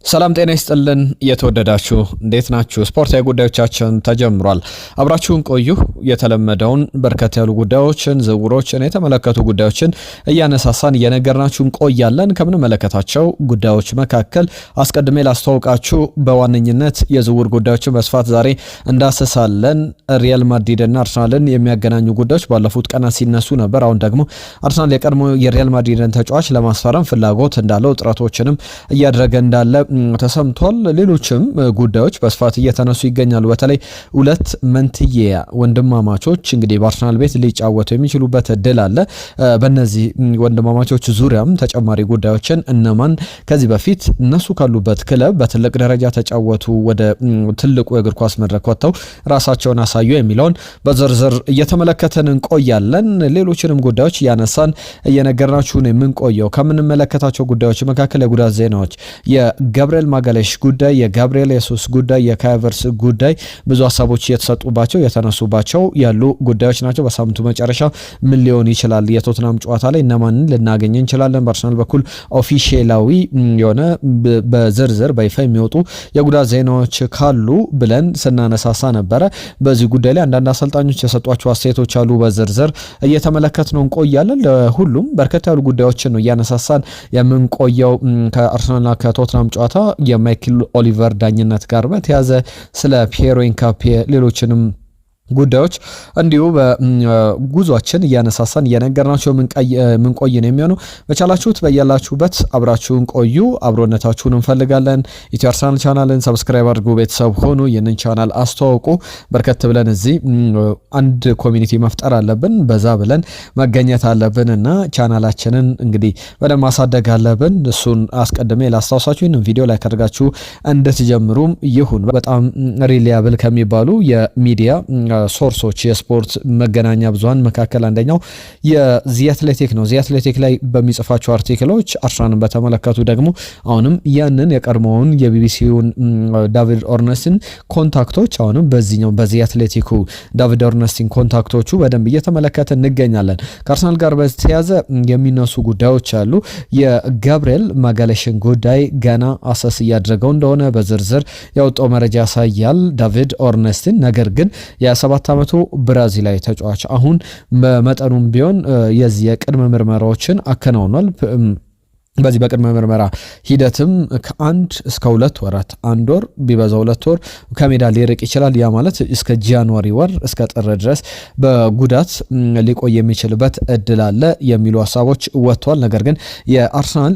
ሰላም ጤና ይስጥልን የተወደዳችሁ እንዴት ናችሁ? ስፖርታዊ ጉዳዮቻችን ተጀምሯል። አብራችሁን ቆዩ። የተለመደውን በርከት ያሉ ጉዳዮችን ዝውውሮችን የተመለከቱ ጉዳዮችን እያነሳሳን እየነገርናችሁ እንቆያለን። ከምንመለከታቸው ጉዳዮች መካከል አስቀድሜ ላስተዋውቃችሁ በዋነኝነት የዝውውር ጉዳዮችን በስፋት ዛሬ እንዳሰሳለን። ሪያል ማድሪድ እና አርሰናልን የሚያገናኙ ጉዳዮች ባለፉት ቀናት ሲነሱ ነበር። አሁን ደግሞ አርሰናል የቀድሞ የሪያል ማድሪድን ተጫዋች ለማስፈረም ፍላጎት እንዳለው ጥረቶችንም እያደረገ እንዳለ ተሰምቷል። ሌሎችም ጉዳዮች በስፋት እየተነሱ ይገኛሉ። በተለይ ሁለት መንትያ ወንድማማቾች እንግዲህ በአርሰናል ቤት ሊጫወቱ የሚችሉበት እድል አለ። በእነዚህ ወንድማማቾች ዙሪያም ተጨማሪ ጉዳዮችን እነማን ከዚህ በፊት እነሱ ካሉበት ክለብ በትልቅ ደረጃ ተጫወቱ፣ ወደ ትልቁ የእግር ኳስ መድረክ ወጥተው ራሳቸውን አሳዩ የሚለውን በዝርዝር እየተመለከተን እንቆያለን። ሌሎችንም ጉዳዮች እያነሳን እየነገርናችሁን የምንቆየው ከምንመለከታቸው ጉዳዮች መካከል የጉዳት ዜናዎች የጋብሪኤል ማጋሌሽ ጉዳይ፣ የጋብሪኤል የሱስ ጉዳይ፣ የካይ ሃቨርትዝ ጉዳይ ብዙ ሀሳቦች እየተሰጡባቸው የተነሱባቸው ያሉ ጉዳዮች ናቸው። በሳምንቱ መጨረሻ ምን ሊሆን ይችላል? የቶትናም ጨዋታ ላይ እነማንን ልናገኝ እንችላለን? በአርሰናል በኩል ኦፊሻላዊ የሆነ በዝርዝር በይፋ የሚወጡ የጉዳት ዜናዎች ካሉ ብለን ስናነሳሳ ነበረ። በዚህ ጉዳይ ላይ አንዳንድ አሰልጣኞች የሰጧቸው አስተያየቶች አሉ። በዝርዝር እየተመለከት ነው እንቆያለን። ለሁሉም በርከት ያሉ ጉዳዮችን ነው እያነሳሳን የምንቆየው። ከአርሰናልና ከቶትናም ጨዋታ የማይክል ኦሊቨር ዳኝነት ጋር በተያዘ ስለ ፒየሮ ኢንካፔ ሌሎችንም ጉዳዮች እንዲሁ በጉዟችን እያነሳሳን እየነገርናቸው ምንቆይ ነው የሚሆነው። በቻላችሁት በያላችሁበት አብራችሁን ቆዩ። አብሮነታችሁን እንፈልጋለን። ኢትዮ አርሰናል ቻናልን ሰብስክራይብ አድርጉ፣ ቤተሰብ ሆኑ፣ ይህንን ቻናል አስተዋውቁ። በርከት ብለን እዚህ አንድ ኮሚኒቲ መፍጠር አለብን፣ በዛ ብለን መገኘት አለብን እና ቻናላችንን እንግዲህ በደንብ ማሳደግ አለብን። እሱን አስቀድሜ ላስታውሳችሁ። ይህንን ቪዲዮ ላይ ካደርጋችሁ እንድትጀምሩም ይሁን። በጣም ሪሊያብል ከሚባሉ የሚዲያ ሶርሶች የስፖርት መገናኛ ብዙሃን መካከል አንደኛው የዚ አትሌቲክ ነው። ዚ አትሌቲክ ላይ በሚጽፋቸው አርቲክሎች አርሰናልን በተመለከቱ ደግሞ አሁንም ያንን የቀድሞውን የቢቢሲውን ዳቪድ ኦርነስቲን ኮንታክቶች አሁንም በዚህኛው በዚ አትሌቲኩ ዳቪድ ኦርነስቲን ኮንታክቶቹ በደንብ እየተመለከተ እንገኛለን። ከአርሰናል ጋር በተያያዘ የሚነሱ ጉዳዮች አሉ። የጋብሪኤል ማጋሌሽን ጉዳይ ገና አሰስ እያደረገው እንደሆነ በዝርዝር ያወጣው መረጃ ያሳያል ዳቪድ ኦርነስቲን። ነገር ግን የ7 ዓመቱ ብራዚላዊ ተጫዋች አሁን በመጠኑም ቢሆን የዚህ የቅድመ ምርመራዎችን አከናውኗል። በዚህ በቅድመ ምርመራ ሂደትም ከ1 እስከ 2 ወራት፣ 1 ወር ቢበዛ 2 ወር ከሜዳ ሊርቅ ይችላል። ያ ማለት እስከ ጃንዋሪ ወር እስከ ጥር ድረስ በጉዳት ሊቆይ የሚችልበት እድል አለ የሚሉ ሀሳቦች ወጥቷል። ነገር ግን የአርሰናል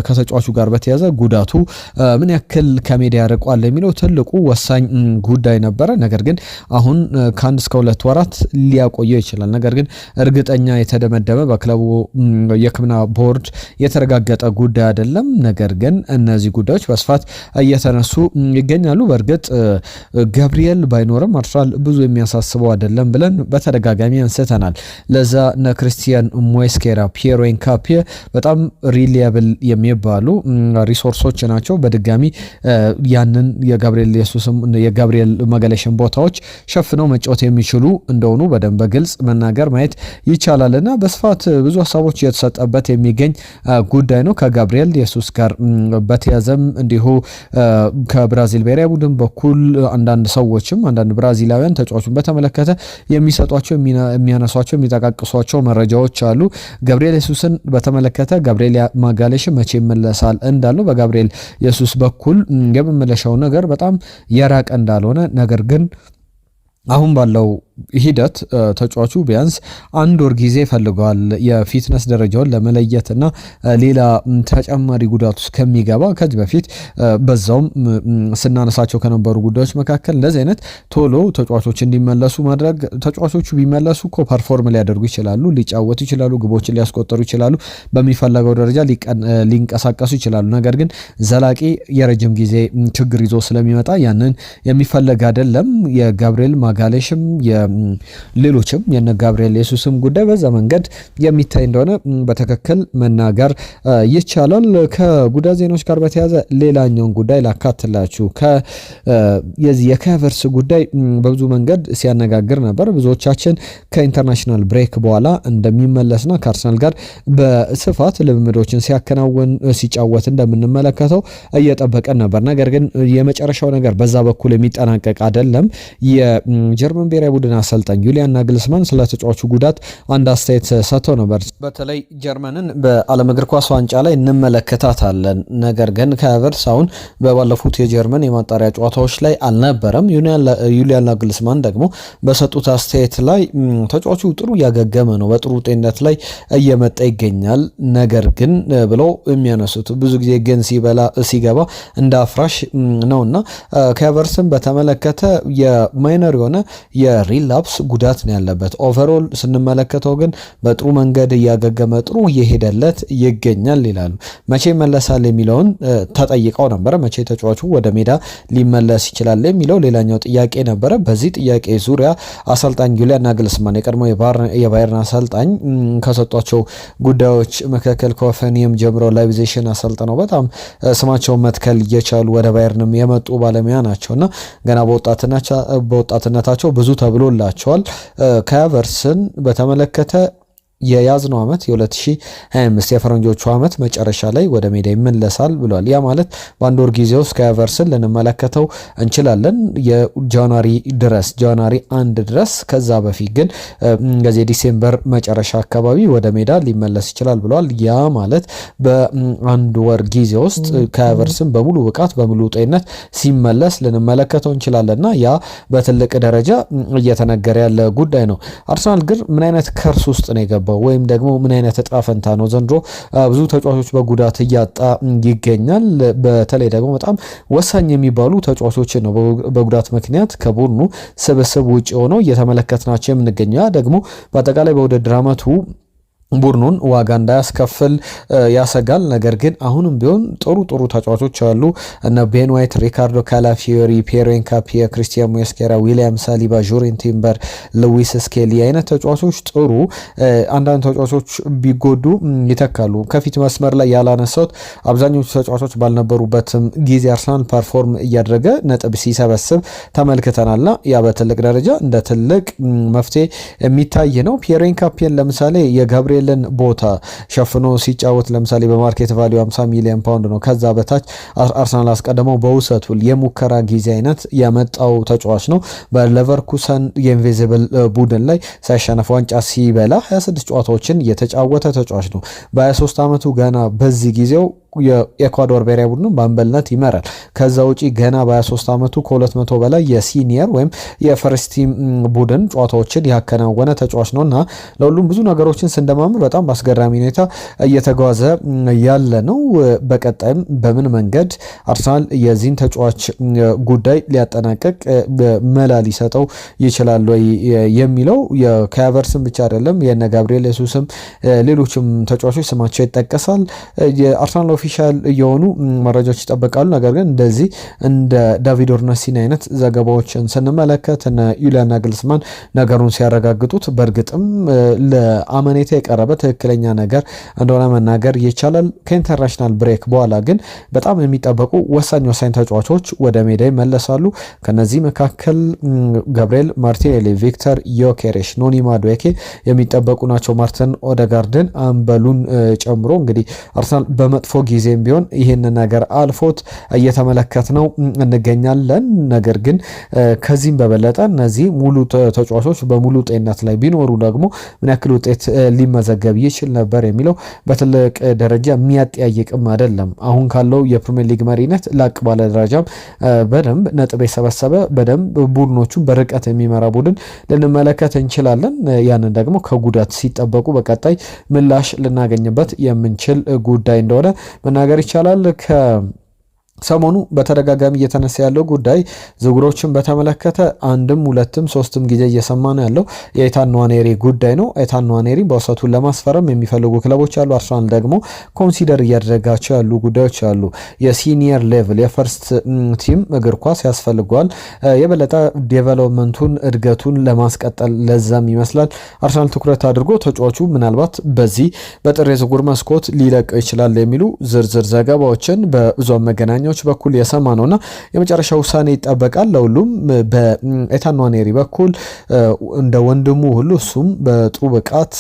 ከተጫዋቹ ጋር በተያዘ ጉዳቱ ምን ያክል ከሜዳ ያርቋል የሚለው ትልቁ ወሳኝ ጉዳይ ነበረ። ነገር ግን አሁን ከ1 እስከ 2 ወራት ሊያቆየው ይችላል። ነገር ግን እርግጠኛ የተደመደመ በክለቡ የሕክምና ቦርድ የተረጋገጠ ጉዳይ አይደለም። ነገር ግን እነዚህ ጉዳዮች በስፋት እየተነሱ ይገኛሉ። በእርግጥ ጋብሪኤል ባይኖርም አርሰናል ብዙ የሚያሳስበው አይደለም ብለን በተደጋጋሚ አንስተናል። ለዛ ክርስቲያን ሞስኬራ፣ ፒየሮ ኢንካፔ በጣም ሪሊያብል የሚባሉ ሪሶርሶች ናቸው። በድጋሚ ያንን የጋብሪኤል ማጋሌሽን ቦታዎች ሸፍነው መጫወት የሚችሉ እንደሆኑ በደንብ በግልጽ መናገር ማየት ይቻላልና በስፋት ብዙ ሀሳቦች እየተሰጠበት የሚገኝ ጉዳይ ነው። ከጋብሪኤል የሱስ ጋር በተያዘም እንዲሁ ከብራዚል ብሔራዊ ቡድን በኩል አንዳንድ ሰዎችም አንዳንድ ብራዚላውያን ተጫዋቹን በተመለከተ የሚሰጧቸው የሚያነሷቸው የሚጠቃቅሷቸው መረጃዎች አሉ። ጋብሪኤል የሱስን በተመለከተ ጋብሪኤል ማጋሌሽ መቼ ይመለሳል እንዳለው በጋብሪኤል የሱስ በኩል የመመለሻው ነገር በጣም የራቀ እንዳልሆነ ነገር ግን አሁን ባለው ሂደት ተጫዋቹ ቢያንስ 1 ወር ጊዜ ፈልገዋል የፊትነስ ደረጃውን ለመለየትና ሌላ ተጨማሪ ጉዳት ውስጥ ከሚገባ ከዚህ በፊት በዛውም ስናነሳቸው ከነበሩ ጉዳዮች መካከል እንደዚህ አይነት ቶሎ ተጫዋቾች እንዲመለሱ ማድረግ። ተጫዋቾቹ ቢመለሱ እኮ ፐርፎርም ሊያደርጉ ይችላሉ፣ ሊጫወቱ ይችላሉ፣ ግቦችን ሊያስቆጠሩ ይችላሉ፣ በሚፈለገው ደረጃ ሊንቀሳቀሱ ይችላሉ። ነገር ግን ዘላቂ የረጅም ጊዜ ችግር ይዞ ስለሚመጣ ያንን የሚፈለግ አይደለም። የጋብሪኤል ማጋሌሽም ሌሎችም የነ ጋብሪኤል ጄሱስም ጉዳይ በዛ መንገድ የሚታይ እንደሆነ በትክክል መናገር ይቻላል። ከጉዳት ዜናዎች ጋር በተያያዘ ሌላኛውን ጉዳይ ላካትላችሁ። የዚህ የካቨርስ ጉዳይ በብዙ መንገድ ሲያነጋግር ነበር። ብዙዎቻችን ከኢንተርናሽናል ብሬክ በኋላ እንደሚመለስና ከአርሰናል ጋር በስፋት ልምምዶችን ሲያከናውን ሲጫወት እንደምንመለከተው እየጠበቀን ነበር። ነገር ግን የመጨረሻው ነገር በዛ በኩል የሚጠናቀቅ አይደለም። የጀርመን ብሔራዊ ቡድን አሰልጣኝ ዩሊያን ናግልስማን ስለ ተጫዋቹ ጉዳት አንድ አስተያየት ሰጥተው ነበር። በተለይ ጀርመንን በዓለም እግር ኳስ ዋንጫ ላይ እንመለከታታለን፣ ነገር ግን ከቨርስ አሁን በባለፉት የጀርመን የማጣሪያ ጨዋታዎች ላይ አልነበረም። ዩሊያን ናግልስማን ደግሞ በሰጡት አስተያየት ላይ ተጫዋቹ ጥሩ እያገገመ ነው፣ በጥሩ ጤንነት ላይ እየመጣ ይገኛል። ነገር ግን ብለው የሚያነሱት ብዙ ጊዜ ግን ሲገባ እንደ አፍራሽ ነውና ከቨርስን በተመለከተ የማይነር የሆነ የሪላፕስ ጉዳት ነው ያለበት። ኦቨርኦል ስንመለከተው ግን በጥሩ መንገድ እያገገመ ጥሩ እየሄደለት ይገኛል ይላሉ። መቼ መለሳል የሚለውን ተጠይቀው ነበረ። መቼ ተጫዋቹ ወደ ሜዳ ሊመለስ ይችላል የሚለው ሌላኛው ጥያቄ ነበረ። በዚህ ጥያቄ ዙሪያ አሰልጣኝ ዩሊያን ናግልስማን የቀድሞ የባየርን አሰልጣኝ ከሰጧቸው ጉዳዮች መካከል ከሆፈንሄም ጀምረው ላይፕዚግን አሰልጥነው በጣም ስማቸውን መትከል እየቻሉ ወደ ባየርንም የመጡ ባለሙያ ናቸውና ገና በወጣትነታቸው ብዙ ተብሎላቸዋል። ከቨርስን በተመለከተ የያዝነው ዓመት የ2025 የፈረንጆቹ ዓመት መጨረሻ ላይ ወደ ሜዳ ይመለሳል ብሏል። ያ ማለት በአንድ ወር ጊዜ ውስጥ ከቨርስን ልንመለከተው እንችላለን የጃንዋሪ 1 ድረስ። ከዛ በፊት ግን ገዜ ዲሴምበር መጨረሻ አካባቢ ወደ ሜዳ ሊመለስ ይችላል ብሏል። ያ ማለት በአንድ ወር ጊዜ ውስጥ ከቨርስን በሙሉ ብቃት በሙሉ ጤንነት ሲመለስ ልንመለከተው እንችላለንና ያ በትልቅ ደረጃ እየተነገረ ያለ ጉዳይ ነው። አርሰናል ግን ምን አይነት ከርስ ውስጥ ነው የገባው ወይም ደግሞ ምን አይነት እጣ ፈንታ ነው? ዘንድሮ ብዙ ተጫዋቾች በጉዳት እያጣ ይገኛል። በተለይ ደግሞ በጣም ወሳኝ የሚባሉ ተጫዋቾችን ነው በጉዳት ምክንያት ከቡድኑ ስብስብ ውጭ ሆነው እየተመለከትናቸው የምንገኘው። ደግሞ በአጠቃላይ በውድድር ዓመቱ ቡድኑን ዋጋ እንዳያስከፍል ያሰጋል። ነገር ግን አሁንም ቢሆን ጥሩ ተጫዋቾች አሉ። እነ ቤን ዋይት፣ ሪካርዶ ካላፊዮሪ፣ ፒየሮ ኤንካፒየ፣ ክሪስቲያን ሞስኬራ፣ ዊሊያም ሳሊባ፣ ጁሪን ቲምበር፣ ሉዊስ ስኬሊ አይነት ተጫዋቾች ጥሩ። አንዳንድ ተጫዋቾች ቢጎዱ ይተካሉ። ከፊት መስመር ላይ ያላነሳውት አብዛኞቹ ተጫዋቾች ባልነበሩበትም ጊዜ አርሰናል ፐርፎርም እያደረገ ነጥብ ሲሰበስብ ተመልክተናልና ያ በትልቅ ደረጃ እንደ ትልቅ መፍትሄ የሚታይ ነው። ፒየሮ ኤንካፒየን ለምሳሌ የጋብሪኤል ቦታ ሸፍኖ ሲጫወት ለምሳሌ በማርኬት ቫልዩ 50 ሚሊዮን ፓውንድ ነው። ከዛ በታች አርሰናል አስቀድመው በውሰቱ የሙከራ ጊዜ አይነት ያመጣው ተጫዋች ነው። በሌቨርኩሰን የኢንቪዚብል ቡድን ላይ ሳይሸነፍ ዋንጫ ሲበላ 26 ጨዋታዎችን የተጫወተ ተጫዋች ነው። በ23 ዓመቱ ገና በዚህ ጊዜው የኤኳዶር ብሔራዊ ቡድን በአምበልነት ይመራል። ከዛ ውጪ ገና በ23 ዓመቱ ከ200 በላይ የሲኒየር ወይም የፈርስት ቲም ቡድን ጨዋታዎችን ያከናወነ ተጫዋች ነውና ለሁሉም ብዙ ነገሮችን ስንደማምር በጣም በአስገራሚ ሁኔታ እየተጓዘ ያለ ነው። በቀጣይም በምን መንገድ አርሰናል የዚህን ተጫዋች ጉዳይ ሊያጠናቀቅ መላ ሊሰጠው ይችላል ወይ የሚለው የካቨርስን ብቻ አይደለም፣ የነ ጋብሪኤል ጄሱስም ሌሎችም ተጫዋቾች ስማቸው ይጠቀሳል። የአርሰናል ኦፊሻል የሆኑ መረጃዎች ይጠበቃሉ። ነገር ግን እንደዚህ እንደ ዳቪድ ኦርነስቲን አይነት ዘገባዎችን ስንመለከት እነ ዩሊያን ናግልስማን ነገሩን ሲያረጋግጡት በእርግጥም ለአመኔታ የቀረበ ትክክለኛ ነገር እንደሆነ መናገር ይቻላል። ከኢንተርናሽናል ብሬክ በኋላ ግን በጣም የሚጠበቁ ወሳኝ ተጫዋቾች ወደ ሜዳ ይመለሳሉ። ከነዚህ መካከል ጋብሪኤል ማርቲኔሊ፣ ቪክተር ዮኬሬሽ፣ ኖኒ ማዱዌኬ የሚጠበቁ ናቸው። ማርቲን ኦዴጋርድን አምበሉን ጨምሮ እንግዲህ አርሰናል በመጥፎ ጊዜም ቢሆን ይህን ነገር አልፎት እየተመለከት ነው እንገኛለን። ነገር ግን ከዚህም በበለጠ እነዚህ ሙሉ ተጫዋቾች በሙሉ ጤንነት ላይ ቢኖሩ ደግሞ ምን ያክል ውጤት ሊመዘገብ ይችል ነበር የሚለው በትልቅ ደረጃ የሚያጠያይቅም አይደለም። አሁን ካለው የፕሪሚየር ሊግ መሪነት ላቅ ባለ ደረጃም በደንብ ነጥብ የሰበሰበ በደንብ ቡድኖቹን በርቀት የሚመራ ቡድን ልንመለከት እንችላለን። ያንን ደግሞ ከጉዳት ሲጠበቁ በቀጣይ ምላሽ ልናገኝበት የምንችል ጉዳይ እንደሆነ መናገር ይቻላል። ሰሞኑ በተደጋጋሚ እየተነሳ ያለው ጉዳይ ዝውውሮችን በተመለከተ አንድም ሁለትም ሶስትም ጊዜ እየሰማ ነው ያለው የኤታን ንዋኔሪ ጉዳይ ነው። ኤታን ንዋኔሪ በውሰቱን ለማስፈረም የሚፈልጉ ክለቦች አሉ። አርሰናል ደግሞ ኮንሲደር እያደረጋቸው ያሉ ጉዳዮች አሉ። የሲኒየር ሌቭል የፈርስት ቲም እግር ኳስ ያስፈልገዋል። የበለጠ ዴቨሎፕመንቱን እድገቱን ለማስቀጠል ለዛም ይመስላል አርሰናል ትኩረት አድርጎ ተጫዋቹ ምናልባት በዚህ በጥር የዝውውር መስኮት ሊለቀው ይችላል የሚሉ ዝርዝር ዘገባዎችን በብዙሃን መገናኛ በኩል የሰማ ነውና የመጨረሻ ውሳኔ ይጠበቃል። ለሁሉም በኤታን ንዋኔሪ በኩል እንደ ወንድሙ ሁሉ እሱም በጥሩ ብቃት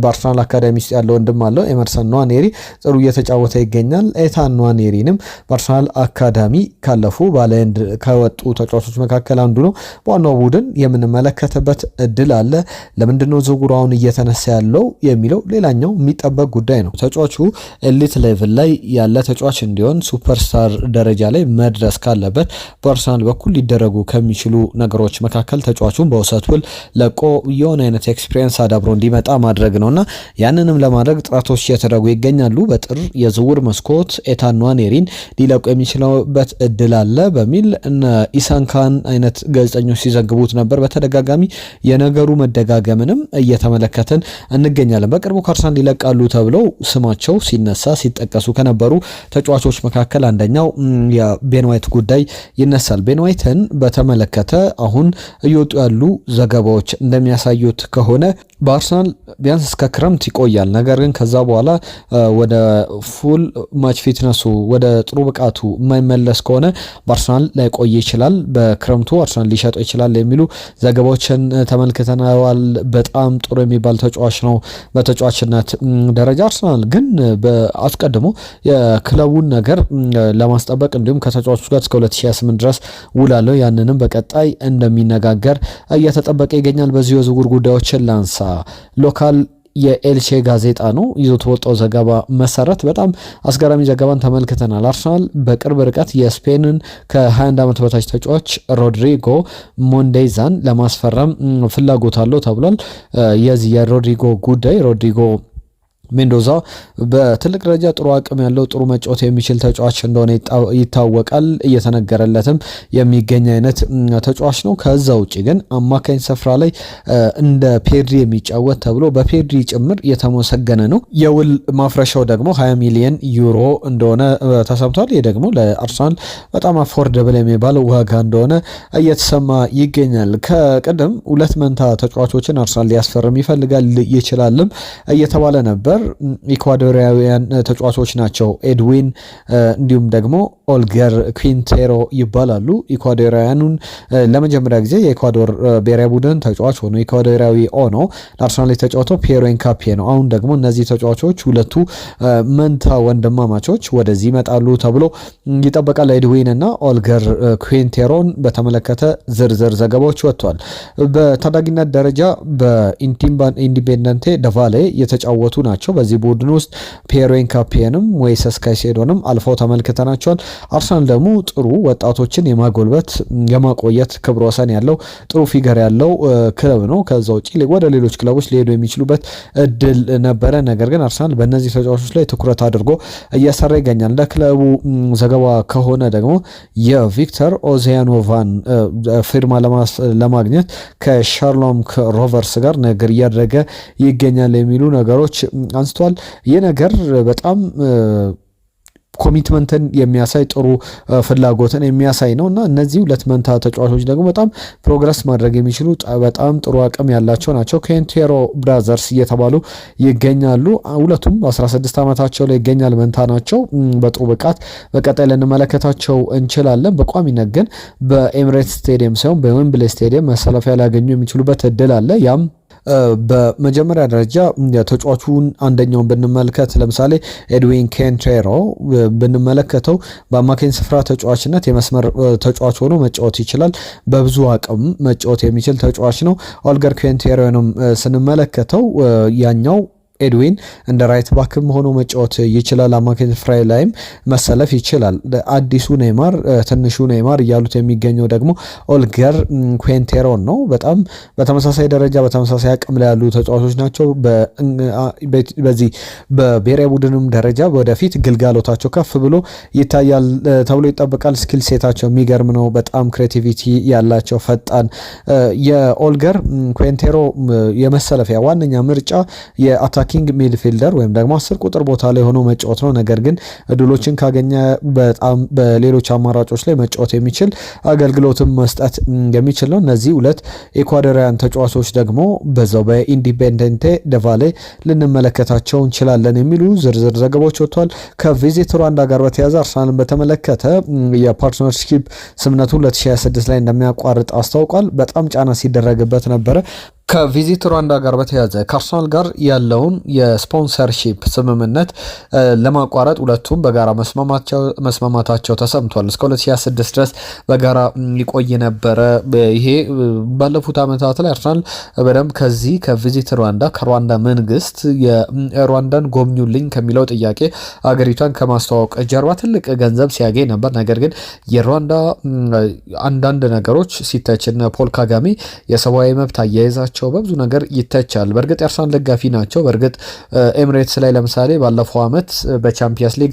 በአርሰናል አካዳሚ ውስጥ ያለው ወንድም አለው ኤመርሰን ንዋኔሪ ጥሩ እየተጫወተ ይገኛል። ኤታን ንዋኔሪንም በአርሰናል አካዳሚ ካለፉ ባለንድ ከወጡ ተጫዋቾች መካከል አንዱ ነው። በዋናው ቡድን የምንመለከትበት እድል አለ። ለምንድነው ዝውውሩ አሁን እየተነሳ ያለው የሚለው ሌላኛው የሚጠበቅ ጉዳይ ነው። ተጫዋቹ ኤሊት ሌቭል ላይ ያለ ተጫዋች እንዲሆን ሱፐርስታር ደረጃ ላይ መድረስ ካለበት በአርሰናል በኩል ሊደረጉ ከሚችሉ ነገሮች መካከል ተጫዋቹን በውሰት ውል ለቆ የሆነ አይነት ኤክስፒሪየንስ አዳብሮ እንዲመጣ ማድረግ ነውና ያንንም ለማድረግ ጥረቶች እየተደረጉ ይገኛሉ። በጥር የዝውውር መስኮት ኤታን ንዋኔሪን ሊለቁ የሚችሉበት እድል አለ በሚል እነ ኢሳንካን አይነት ጋዜጠኞች ሲዘግቡት ነበር። በተደጋጋሚ የነገሩ መደጋገምንም እየተመለከትን እንገኛለን። በቅርቡ ከአርሰናል ሊለቃሉ ተብለው ስማቸው ሲነሳ ሲጠቀሱ ከነበሩ ተጫዋቾች መካከል አንደኛው የቤን ዋይት ጉዳይ ይነሳል። ቤን ዋይትን በተመለከተ አሁን እየወጡ ያሉ ዘገባዎች እንደሚያሳዩት ከሆነ በአርሰናል ቢያንስ እስከ ክረምት ይቆያል። ነገር ግን ከዛ በኋላ ወደ ፉል ማች ፊትነሱ ወደ ጥሩ ብቃቱ የማይመለስ ከሆነ በአርሰናል ላይ ቆይ ይችላል። በክረምቱ አርሰናል ሊሸጠው ይችላል የሚሉ ዘገባዎችን ተመልክተናል። በጣም ጥሩ የሚባል ተጫዋች ነው በተጫዋችነት ደረጃ። አርሰናል ግን አስቀድሞ የክለቡን ነገር ለማስጠበቅ እንዲሁም ከተጫዋቾች ጋር እስከ 2028 ድረስ ውላለው ያንንም በቀጣይ እንደሚነጋገር እየተጠበቀ ይገኛል። በዚህ የዝውውር ጉዳዮችን ላንሳ። ሎካል የኤልቼ ጋዜጣ ነው ይዞት ወጣው ዘገባ መሰረት በጣም አስገራሚ ዘገባን ተመልክተናል። አርሰናል በቅርብ ርቀት የስፔንን ከ21 ዓመት በታች ተጫዋች ሮድሪጎ ሞንዴዛን ለማስፈረም ፍላጎት አለው ተብሏል። የዚህ የሮድሪጎ ጉዳይ ሮድሪጎ ሜንዶዛ በትልቅ ደረጃ ጥሩ አቅም ያለው ጥሩ መጫወት የሚችል ተጫዋች እንደሆነ ይታወቃል። እየተነገረለትም የሚገኝ አይነት ተጫዋች ነው። ከዛ ውጭ ግን አማካኝ ስፍራ ላይ እንደ ፔድሪ የሚጫወት ተብሎ በፔድሪ ጭምር የተመሰገነ ነው። የውል ማፍረሻው ደግሞ 20 ሚሊዮን ዩሮ እንደሆነ ተሰምቷል። ይህ ደግሞ ለአርሰናል በጣም አፎርደብል የሚባል ዋጋ እንደሆነ እየተሰማ ይገኛል። ከቀደም ሁለት መንታ ተጫዋቾችን አርሰናል ሊያስፈርም ይፈልጋል ይችላልም እየተባለ ነበር። ኢኳዶሪያውያን ተጫዋቾች ናቸው። ኤድዊን እንዲሁም ደግሞ ኦልገር ኩንቴሮ ይባላሉ። ኢኳዶሪያኑን ለመጀመሪያ ጊዜ የኢኳዶር ብሔራዊ ቡድን ተጫዋች ሆኖ ኢኳዶሪያዊ ሆኖ ለአርሰናል የተጫወተው ፒየሮ ኤንካፔ ነው። አሁን ደግሞ እነዚህ ተጫዋቾች ሁለቱ መንታ ወንድማማቾች ወደዚህ ይመጣሉ ተብሎ ይጠበቃል። ኤድዊን እና ኦልገር ኩንቴሮን በተመለከተ ዝርዝር ዘገባዎች ወጥቷል። በታዳጊነት ደረጃ በኢንዲፔንደንቴ ደቫሌ የተጫወቱ ናቸው። በዚህ ቡድን ውስጥ ፒየሮ ኤንካፔንም ሞይሰስ ካይሴዶንም አልፈው ተመልክተናቸዋል። አርሰናል ደግሞ ጥሩ ወጣቶችን የማጎልበት የማቆየት ክብረ ወሰን ያለው ጥሩ ፊገር ያለው ክለብ ነው። ከዛ ውጪ ወደ ሌሎች ክለቦች ሊሄዱ የሚችሉበት እድል ነበረ። ነገር ግን አርሰናል በእነዚህ ተጫዋቾች ላይ ትኩረት አድርጎ እየሰራ ይገኛል። እንደ ክለቡ ዘገባ ከሆነ ደግሞ የቪክተር ኦዚያኖቫን ፊርማ ለማግኘት ከሻርሎም ሮቨርስ ጋር ነገር እያደረገ ይገኛል የሚሉ ነገሮች አንስቷል። ይህ ነገር በጣም ኮሚትመንትን የሚያሳይ ጥሩ ፍላጎትን የሚያሳይ ነው እና እነዚህ ሁለት መንታ ተጫዋቾች ደግሞ በጣም ፕሮግረስ ማድረግ የሚችሉ በጣም ጥሩ አቅም ያላቸው ናቸው። ኩንቴሮ ብራዘርስ እየተባሉ ይገኛሉ። ሁለቱም በ16 ዓመታቸው ላይ ይገኛል። መንታ ናቸው። በጥሩ ብቃት በቀጣይ ልንመለከታቸው እንችላለን። በቋሚነት ግን በኤምሬትስ ስቴዲየም ሳይሆን በዌምብሌ ስቴዲየም መሰለፊያ ሊያገኙ የሚችሉበት እድል አለ። ያም በመጀመሪያ ደረጃ ተጫዋቹን አንደኛውን ብንመለከት ለምሳሌ ኤድዊን ኩንቴሮ ብንመለከተው በአማካኝ ስፍራ ተጫዋችነት የመስመር ተጫዋች ሆኖ መጫወት ይችላል። በብዙ አቅም መጫወት የሚችል ተጫዋች ነው። ኦልገር ኩንቴሮንም ስንመለከተው ያኛው ኤድዊን እንደ ራይት ባክም ሆኖ መጫወት ይችላል። አማካኝ ስፍራ ላይም መሰለፍ ይችላል። አዲሱ ኔይማር፣ ትንሹ ኔይማር እያሉት የሚገኘው ደግሞ ኦልገር ኩዌንቴሮን ነው። በጣም በተመሳሳይ ደረጃ በተመሳሳይ አቅም ላይ ያሉ ተጫዋቾች ናቸው። በዚህ በብሔራዊ ቡድንም ደረጃ ወደፊት ግልጋሎታቸው ከፍ ብሎ ይታያል ተብሎ ይጠበቃል። ስኪል ሴታቸው የሚገርም ነው። በጣም ክሬቲቪቲ ያላቸው ፈጣን የኦልገር ኩዌንቴሮ የመሰለፊያ ዋነኛ ምርጫ የአታኪንግ ሚድፊልደር ወይም ደግሞ 10 ቁጥር ቦታ ላይ ሆኖ መጫወት ነው። ነገር ግን እድሎችን ካገኘ በጣም በሌሎች አማራጮች ላይ መጫወት የሚችል አገልግሎትም መስጠት የሚችል ነው። እነዚህ ሁለት ኢኳዶሪያን ተጫዋቾች ደግሞ በዛው በኢንዲፔንደንቴ ደቫሌ ልንመለከታቸው እንችላለን የሚሉ ዝርዝር ዘገባዎች ወጥቷል። ከቪዚት ሩዋንዳ ጋር በተያያዘ አርሰናልን በተመለከተ የፓርትነርሺፕ ስምነቱ 2026 ላይ እንደሚያቋርጥ አስታውቋል። በጣም ጫና ሲደረግበት ነበረ። ከቪዚት ሩዋንዳ ጋር በተያያዘ ከአርሰናል ጋር ያለውን የስፖንሰርሺፕ ስምምነት ለማቋረጥ ሁለቱም በጋራ መስማማታቸው ተሰምቷል። እስከ 2026 ድረስ በጋራ ይቆይ ነበረ። ይሄ ባለፉት ዓመታት ላይ አርሰናል በደንብ ከቪዚት ሩዋንዳ ከሩዋንዳ መንግስት የሩዋንዳን ጎብኙልኝ ከሚለው ጥያቄ አገሪቷን ከማስተዋወቅ ጀርባ ትልቅ ገንዘብ ሲያገኝ ነበር። ነገር ግን የሩዋንዳ አንዳንድ ነገሮች ሲተችነ ፖል ካጋሜ የሰብአዊ መብት አያይዛቸው በብዙ ነገር ይተቻል። በእርግጥ የአርሰናል ደጋፊ ናቸው። በእርግጥ ኤምሬትስ ላይ ለምሳሌ ባለፈው ዓመት በቻምፒየንስ ሊግ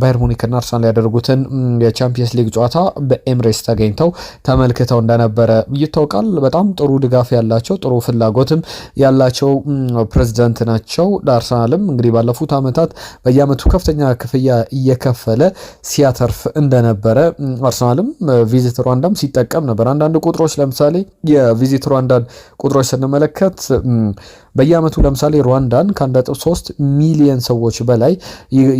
ባየር ሙኒክና አርሰናል ያደረጉትን የቻምፒየንስ ሊግ ጨዋታ በኤምሬትስ ተገኝተው ተመልክተው እንደነበረ ይታወቃል። በጣም ጥሩ ድጋፍ ያላቸው ጥሩ ፍላጎትም ያላቸው ፕሬዝዳንት ናቸው። ለአርሰናልም እንግዲህ ባለፉት ዓመታት በየዓመቱ ከፍተኛ ክፍያ እየከፈለ ሲያተርፍ እንደነበረ አርሰናልም ቪዚት ሩዋንዳም ሲጠቀም ነበር። አንዳንድ ቁጥሮች ለምሳሌ የቪዚት ሩዋንዳን ቁጥሮች ስንመለከት በየዓመቱ ለምሳሌ ሩዋንዳን ከ1.3 ሚሊዮን ሰዎች በላይ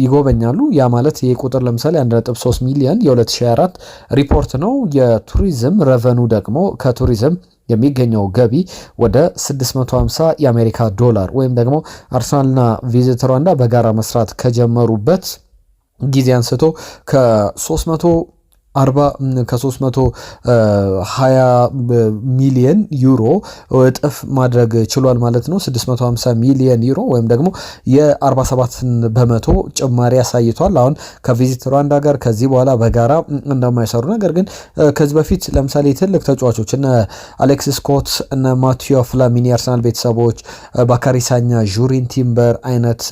ይጎበኛሉ። ያ ማለት ይህ ቁጥር ለምሳሌ 1.3 ሚሊዮን የ2024 ሪፖርት ነው። የቱሪዝም ረቨኑ ደግሞ ከቱሪዝም የሚገኘው ገቢ ወደ 650 የአሜሪካ ዶላር ወይም ደግሞ አርሰናልና ቪዚት ሩዋንዳ በጋራ መስራት ከጀመሩበት ጊዜ አንስቶ ከ320 ሚሊዮን ዩሮ እጥፍ ማድረግ ችሏል ማለት ነው። 650 ሚሊዮን ዩሮ ወይም ደግሞ የ47 በመቶ ጭማሪ አሳይቷል። አሁን ከቪዚት ሩዋንዳ ጋር ከዚህ በኋላ በጋራ እንደማይሰሩ ነገር ግን ከዚህ በፊት ለምሳሌ ትልቅ ተጫዋቾች እነ አሌክስ ስኮት እነ ማቲዮ ፍላሚኒ አርሰናል ቤተሰቦች ባካሪ ሳኛ ዡሪን ቲምበር አይነት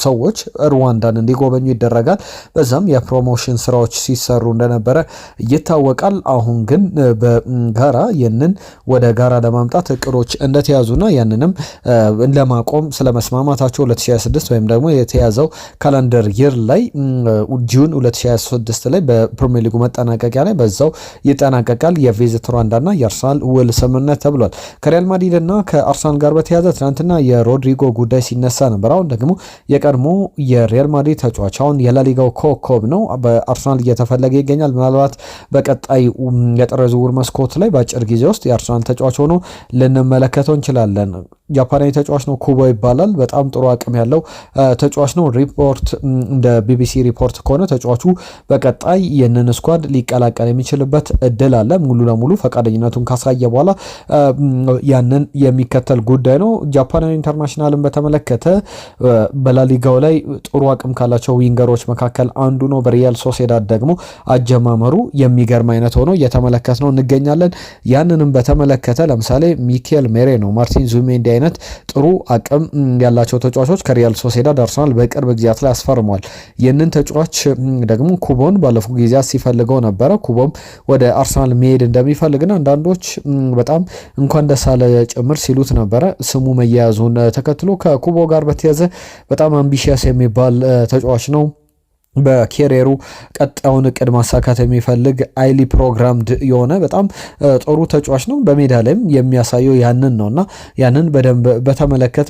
ሰዎች ሩዋንዳን እንዲጎበኙ ይደረጋል። በዛም የፕሮሞሽን ስራዎች ሲሰሩ እንደነበረ ይታወቃል። አሁን ግን በጋራ ያንን ወደ ጋራ ለማምጣት እቅዶች እንደተያዙና ያንንም ለማቆም ስለመስማማታቸው 2026 ወይም ደግሞ የተያዘው ካላንደር ይር ላይ ጁን 2026 ላይ በፕሪሚየር ሊጉ መጠናቀቂያ ላይ በዛው ይጠናቀቃል የቪዚት ሩዋንዳና የአርሰናል ውል ስምምነት ተብሏል። ከሪያል ማድሪድ እና ከአርሰናል ጋር በተያያዘ ትናንትና የሮድሪጎ ጉዳይ ሲነሳ ነበር። አሁን ደግሞ የቀድሞ የሪያል ማድሪድ ተጫዋች አሁን የላሊጋው ኮከብ ነው በአርሰናል እየተፈለገ ይገኛል። ምናልባት በቀጣይ የጥር ዝውውር መስኮት ላይ በአጭር ጊዜ ውስጥ የአርሰናል ተጫዋች ሆኖ ልንመለከተው እንችላለን። ጃፓናዊ ተጫዋች ነው፣ ኩቦ ይባላል። በጣም ጥሩ አቅም ያለው ተጫዋች ነው። ሪፖርት እንደ ቢቢሲ ሪፖርት ከሆነ ተጫዋቹ በቀጣይ ይህንን ስኳድ ሊቀላቀል የሚችልበት እድል አለ። ሙሉ ለሙሉ ፈቃደኝነቱን ካሳየ በኋላ ያንን የሚከተል ጉዳይ ነው። ጃፓናዊ ኢንተርናሽናልን በተመለከተ በላሊጋው ላይ ጥሩ አቅም ካላቸው ዊንገሮች መካከል አንዱ ነው። በሪያል ሶሴዳድ ደግሞ አጀማመሩ የሚገርም አይነት ሆኖ እየተመለከት ነው እንገኛለን። ያንንም በተመለከተ ለምሳሌ ሚኬል ሜሬኖ፣ ማርቲን ዙሜንዲ አይነት ጥሩ አቅም ያላቸው ተጫዋቾች ከሪያል ሶሴዳድ አርሰናል በቅርብ ጊዜያት ላይ አስፈርሟል። ይህንን ተጫዋች ደግሞ ኩቦን ባለፉት ጊዜያት ሲፈልገው ነበረ። ኩቦም ወደ አርሰናል መሄድ እንደሚፈልግና አንዳንዶች በጣም እንኳን ደስ አለ ጭምር ሲሉት ነበረ። ስሙ መያያዙን ተከትሎ ከኩቦ ጋር በተያዘ በጣም አምቢሽየስ የሚባል ተጫዋች ነው። በኬሪየሩ ቀጣዩን እቅድ ማሳካት የሚፈልግ አይሊ ፕሮግራምድ የሆነ በጣም ጥሩ ተጫዋች ነው። በሜዳ ላይም የሚያሳየው ያንን ነውና ያንን በደንብ በተመለከተ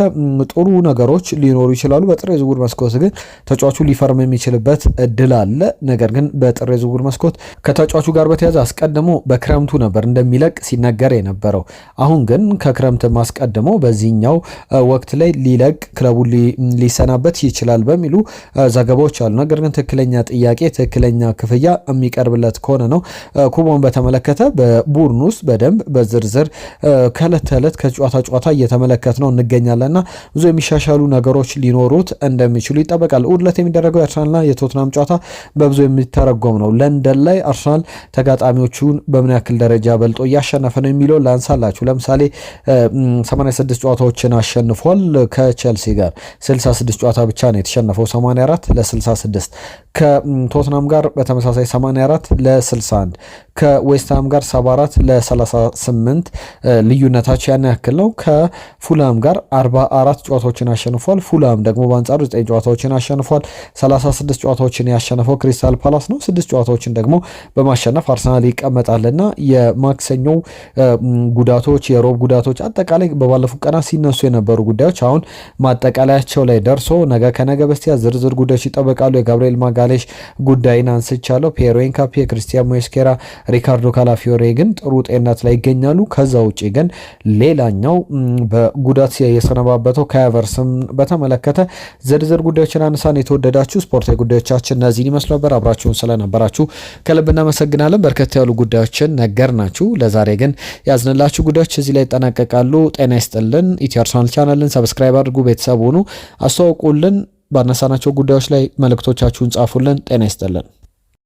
ጥሩ ነገሮች ሊኖሩ ይችላሉ። በጥር የዝውውር መስኮት ግን ተጫዋቹ ሊፈርም የሚችልበት እድል አለ። ነገር ግን በጥር የዝውውር መስኮት ከተጫዋቹ ጋር በተያያዘ አስቀድሞ በክረምቱ ነበር እንደሚለቅ ሲነገር የነበረው። አሁን ግን ከክረምት ማስቀድሞ በዚህኛው ወቅት ላይ ሊለቅ ክለቡ ሊሰናበት ይችላል በሚሉ ዘገባዎች አሉ። ነገር ግን ትክክለኛ ጥያቄ ትክክለኛ ክፍያ የሚቀርብለት ከሆነ ነው። ኩቦን በተመለከተ በቡድን ውስጥ በደንብ በዝርዝር ከዕለት ተዕለት ከጨዋታ እየተመለከት ነው እንገኛለንና ብዙ የሚሻሻሉ ነገሮች ሊኖሩት እንደሚችሉ ይጠበቃል። እሁድ ዕለት የሚደረገው የአርሰናልና የቶትናም ጨዋታ በብዙ የሚተረጎም ነው። ለንደን ላይ አርሰናል ተጋጣሚዎቹን በምን ያክል ደረጃ በልጦ እያሸነፈ ነው የሚለው ላንሳላችሁ። ለምሳሌ 86 ጨዋታዎችን አሸንፏል። ከቼልሲ ጋር 66 ጨዋታ ብቻ ነው የተሸነፈው 84 ለ66። ከቶትናም ጋር በተመሳሳይ 84 ለ61፣ ከዌስትሃም ጋር 74 ለ38 ልዩነታቸው ያን ያክል ነው። ከፉላም ጋር 44 ጨዋታዎችን አሸንፏል። ፉላም ደግሞ በአንጻሩ 9 ጨዋታዎችን አሸንፏል። 36 ጨዋታዎችን ያሸነፈው ክሪስታል ፓላስ ነው። 6 ጨዋታዎችን ደግሞ በማሸነፍ አርሰናል ይቀመጣልና የማክሰኞው ጉዳቶች፣ የሮብ ጉዳቶች፣ አጠቃላይ በባለፉት ቀናት ሲነሱ የነበሩ ጉዳዮች አሁን ማጠቃለያቸው ላይ ደርሶ ነገ ከነገ በስቲያ ዝርዝር ጉዳዮች ይጠበቃሉ። የጋብርኤል ማጋሌሽ ጉዳይን አንስቻለሁ። ፒየሮ ኢንካፒ፣ ክርስቲያን ሞስኬራ፣ ሪካርዶ ካላፊዮሬ ግን ጥሩ ጤንነት ላይ ይገኛሉ። ከዛ ውጭ ግን ሌላኛው በጉዳት የሰነባበተው ከቨርስም በተመለከተ ዝርዝር ጉዳዮችን አነሳን። የተወደዳችሁ ስፖርታዊ ጉዳዮቻችን እነዚህን ይመስሉ ነበር። አብራችሁን ስለነበራችሁ ከልብ እናመሰግናለን። በርከት ያሉ ጉዳዮችን ነገር ናችሁ። ለዛሬ ግን ያዝንላችሁ ጉዳዮች እዚህ ላይ ይጠናቀቃሉ። ጤና ይስጥልን። ኢትዮ አርሰናል ቻናልን ሰብስክራይብ አድርጉ፣ ቤተሰብ ሁኑ፣ አስተዋውቁልን። ባነሳናቸው ጉዳዮች ላይ መልእክቶቻችሁን ጻፉልን። ጤና ይስጥልን።